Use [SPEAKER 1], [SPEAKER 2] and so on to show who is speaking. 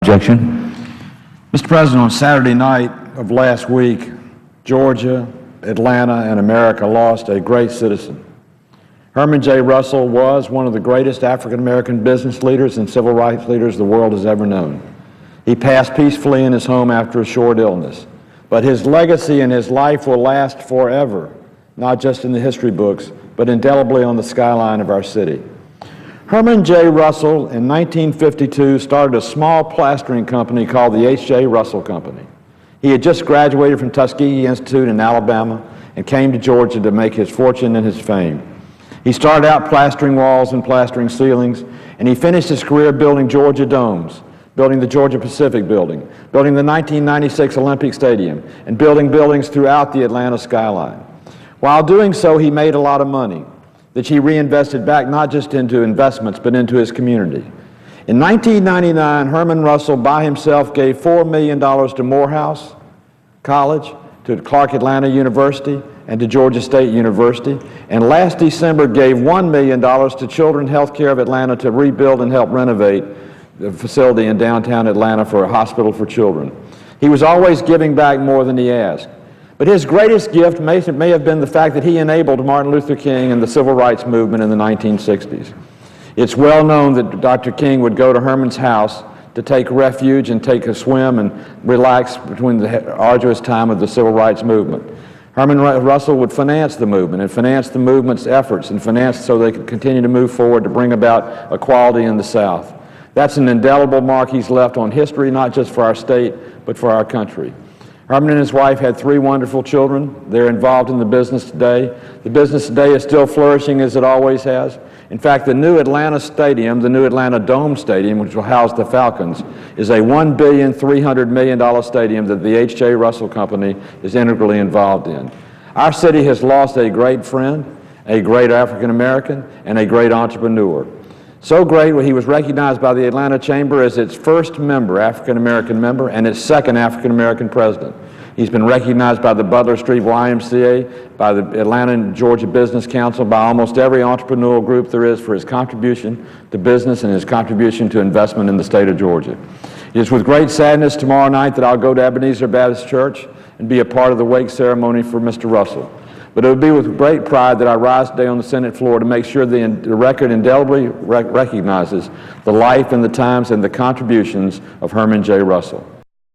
[SPEAKER 1] Objection. Mr. President, on Saturday night of last week, Georgia, Atlanta, and America lost a great citizen. Herman J. Russell was one of the greatest African-American business leaders and civil rights leaders the world has ever known. He passed peacefully in his home after a short illness. But his legacy and his life will last forever, not just in the history books, but indelibly on the skyline of our city. Herman J. Russell, in 1952, started a small plastering company called the H.J. Russell Company. He had just graduated from Tuskegee Institute in Alabama and came to Georgia to make his fortune and his fame. He started out plastering walls and plastering ceilings, and he finished his career building Georgia domes, building the Georgia Pacific Building, building the 1996 Olympic Stadium, and building buildings throughout the Atlanta skyline. While doing so, he made a lot of money that he reinvested back not just into investments, but into his community. In 1999, Herman Russell by himself gave $4 million to Morehouse College, to Clark Atlanta University, and to Georgia State University, and last December gave $1 million to Children's Healthcare of Atlanta to rebuild and help renovate the facility in downtown Atlanta for a hospital for children. He was always giving back more than he asked. But his greatest gift may have been the fact that he enabled Martin Luther King and the civil rights movement in the 1960s. It's well known that Dr. King would go to Herman's house to take refuge and take a swim and relax between the arduous time of the civil rights movement. Herman Russell would finance the movement and finance the movement's efforts and finance so they could continue to move forward to bring about equality in the South. That's an indelible mark he's left on history, not just for our state, but for our country. Herman and his wife had 3 wonderful children. They're involved in the business today. The business today is still flourishing as it always has. In fact, the new Atlanta Stadium, the new Atlanta Dome Stadium, which will house the Falcons, is a $1.3 billion stadium that the H.J. Russell Company is integrally involved in. Our city has lost a great friend, a great African American, and a great entrepreneur. So great, he was recognized by the Atlanta Chamber as its first member, African-American member, and its second African-American president. He's been recognized by the Butler Street YMCA, by the Atlanta and Georgia Business Council, by almost every entrepreneurial group there is for his contribution to business and his contribution to investment in the state of Georgia. It is with great sadness tomorrow night that I'll go to Ebenezer Baptist Church and be a part of the wake ceremony for Mr. Russell. But it would be with great pride that I rise today on the Senate floor to make sure the record indelibly recognizes the life and the times and the contributions of Herman J. Russell.